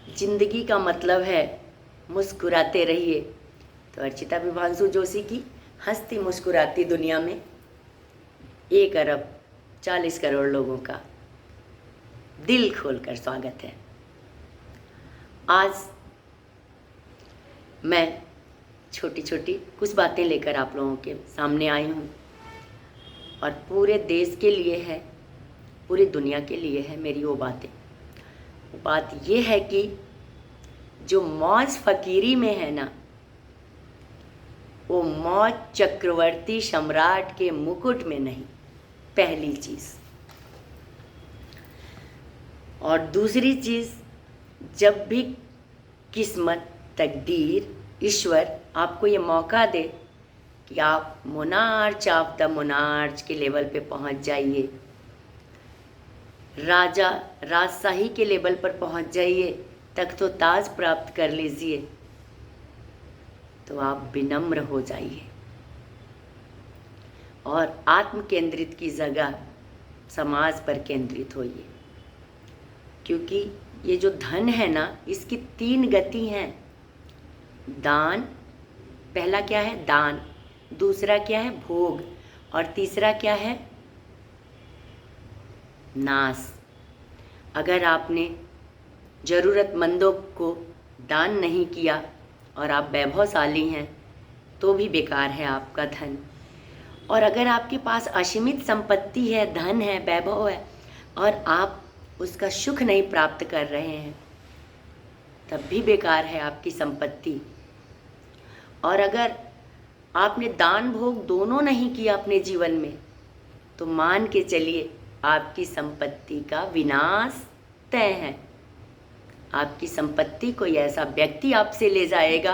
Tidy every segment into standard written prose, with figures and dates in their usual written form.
जिंदगी का मतलब है मुस्कुराते रहिए। तो अर्चिता विभांशु जोशी की हंसती मुस्कुराती दुनिया में 1 अरब 40 करोड़ लोगों का दिल खोलकर स्वागत है। आज मैं छोटी छोटी कुछ बातें लेकर आप लोगों के सामने आई हूँ और पूरे देश के लिए है, पूरी दुनिया के लिए है मेरी वो बातें। बात ये है कि जो मौज फकीरी में है ना, वो मौज चक्रवर्ती सम्राट के मुकुट में नहीं, पहली चीज़। और दूसरी चीज़, जब भी किस्मत, तकदीर, ईश्वर आपको ये मौका दे कि आप मोनार्च ऑफ द मोनार्च के लेवल पे पहुंच जाइए, राजा राजशाही के लेवल पर पहुंच जाइए, तख्तो ताज प्राप्त कर लीजिए, तो आप विनम्र हो जाइए और आत्म केंद्रित की जगह समाज पर केंद्रित होइए। क्योंकि ये जो धन है ना, इसकी 3 गति हैं। दान, पहला क्या है? दान। दूसरा क्या है? भोग। और तीसरा क्या है? नाश। अगर आपने ज़रूरतमंदों को दान नहीं किया और आप वैभवशाली हैं तो भी बेकार है आपका धन। और अगर आपके पास असीमित संपत्ति है, धन है, वैभव है और आप उसका सुख नहीं प्राप्त कर रहे हैं, तब भी बेकार है आपकी संपत्ति। और अगर आपने दान भोग दोनों नहीं किया अपने जीवन में, तो मान के चलिए आपकी संपत्ति का विनाश तय है। आपकी संपत्ति कोई ऐसा व्यक्ति आपसे ले जाएगा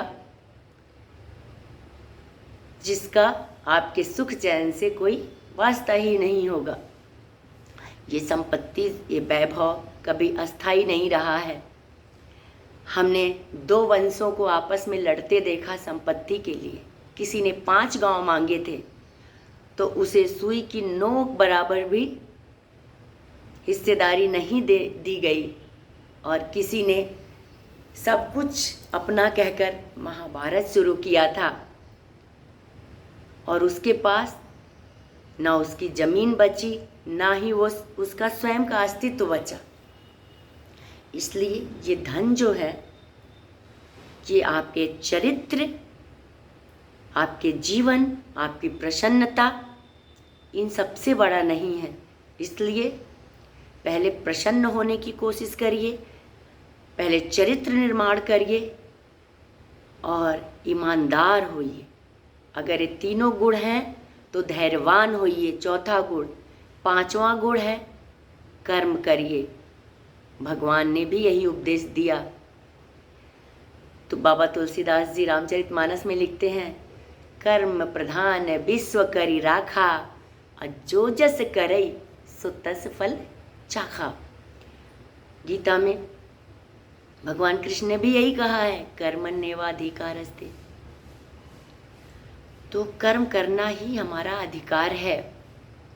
जिसका आपके सुख चैन से कोई वास्ता ही नहीं होगा। ये संपत्ति, ये वैभव कभी अस्थाई नहीं रहा है। हमने 2 वंशों को आपस में लड़ते देखा संपत्ति के लिए। किसी ने 5 गांव मांगे थे तो उसे सुई की नोक बराबर भी हिस्सेदारी नहीं दी गई, और किसी ने सब कुछ अपना कहकर महाभारत शुरू किया था और उसके पास ना उसकी जमीन बची, ना ही वो उसका स्वयं का अस्तित्व बचा। इसलिए ये धन जो है, ये आपके चरित्र, आपके जीवन, आपकी प्रसन्नता, इन सबसे बड़ा नहीं है। इसलिए पहले प्रसन्न होने की कोशिश करिए, पहले चरित्र निर्माण करिए और ईमानदार होइए। अगर ये 3 गुण हैं तो धैर्यवान होइए, 4था गुण। 5वां गुण है कर्म करिए। भगवान ने भी यही उपदेश दिया। तो बाबा तुलसीदास जी रामचरितमानस में लिखते हैं, कर्म प्रधान विश्व करी राखा, और जो जस करई सो तस फल चाखा। गीता में भगवान कृष्ण ने भी यही कहा है, कर्मण्येवाधिकारस्ते। तो कर्म करना ही हमारा अधिकार है।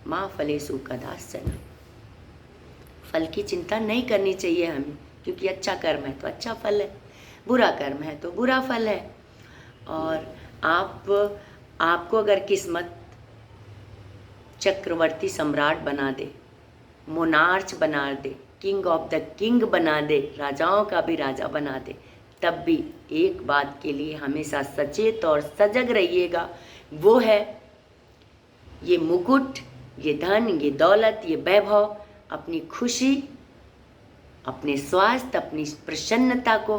माँ फलेषु कदाचन। फल की चिंता नहीं करनी चाहिए हमें, क्योंकि अच्छा कर्म है तो अच्छा फल है, बुरा कर्म है तो बुरा फल है। और आपको अगर किस्मत चक्रवर्ती सम्राट बना दे, मोनार्च बना दे, किंग ऑफ द किंग बना दे, राजाओं का भी राजा बना दे, तब भी एक बात के लिए हमेशा सचेत और सजग रहिएगा। वो है ये मुकुट, ये धन, ये दौलत, ये वैभव, अपनी खुशी, अपने स्वास्थ्य, अपनी प्रसन्नता को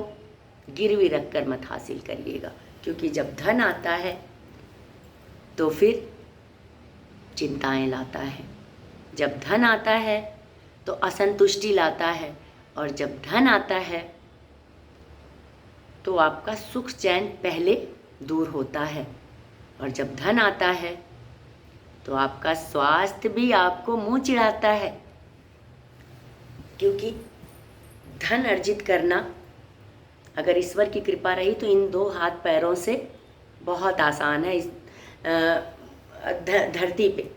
गिरवी रखकर मत हासिल करिएगा। क्योंकि जब धन आता है तो फिर चिंताएं लाता है, जब धन आता है तो असंतुष्टि लाता है, और जब धन आता है तो आपका सुख चैन पहले दूर होता है, और जब धन आता है तो आपका स्वास्थ्य भी आपको मुंह चिढ़ाता है। क्योंकि धन अर्जित करना, अगर ईश्वर की कृपा रही तो इन 2 हाथ पैरों से बहुत आसान है इस धरती पे।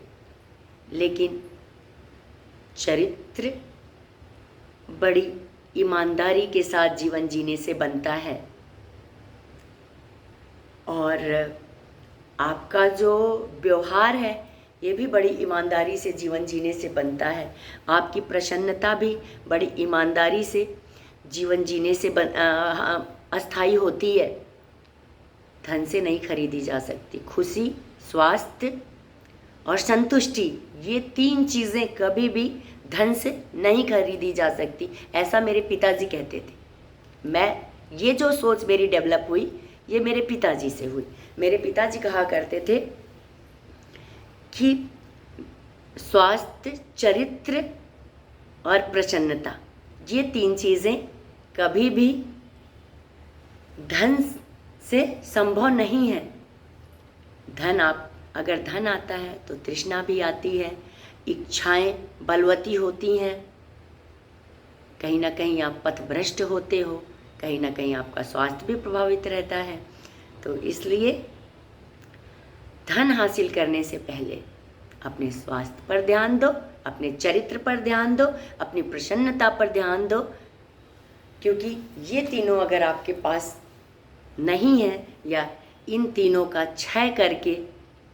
लेकिन चरित्र बड़ी ईमानदारी के साथ जीवन जीने से बनता है। और आपका जो व्यवहार है ये भी बड़ी ईमानदारी से जीवन जीने से बनता है। आपकी प्रसन्नता भी बड़ी ईमानदारी से जीवन जीने से अस्थायी होती है, धन से नहीं खरीदी जा सकती। खुशी, स्वास्थ्य और संतुष्टि, ये 3 चीज़ें कभी भी धन से नहीं खरीदी जा सकती, ऐसा मेरे पिताजी कहते थे। ये जो सोच मेरी डेवलप हुई ये मेरे पिताजी से हुई। मेरे पिताजी कहा करते थे कि स्वास्थ्य, चरित्र और प्रसन्नता, ये 3 चीज़ें कभी भी धन से संभव नहीं है। अगर धन आता है तो तृष्णा भी आती है, इच्छाएं बलवती होती हैं, कहीं ना कहीं आप पथभ्रष्ट होते हो, कहीं ना कहीं आपका स्वास्थ्य भी प्रभावित रहता है। तो इसलिए धन हासिल करने से पहले अपने स्वास्थ्य पर ध्यान दो, अपने चरित्र पर ध्यान दो, अपनी प्रसन्नता पर ध्यान दो, क्योंकि ये तीनों अगर आपके पास नहीं है या इन तीनों का क्षय करके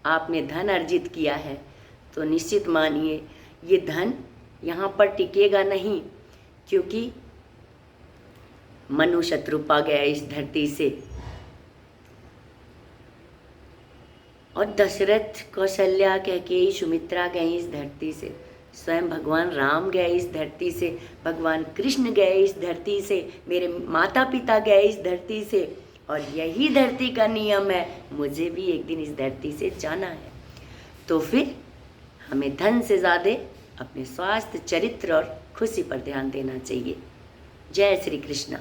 आपने धन अर्जित किया है तो निश्चित मानिए ये धन यहाँ पर टिकेगा नहीं, क्योंकि मनु शत्रुपा गया इस धरती से और दशरथ, कौशल्या, कैकेयी, सुमित्रा गई इस धरती से, स्वयं भगवान राम गए इस धरती से, भगवान कृष्ण गए इस धरती से, मेरे माता पिता गए इस धरती से, और यही धरती का नियम है, मुझे भी एक दिन इस धरती से जाना है। तो फिर हमें धन से ज़्यादा अपने स्वास्थ्य, चरित्र और खुशी पर ध्यान देना चाहिए। जय श्री कृष्ण।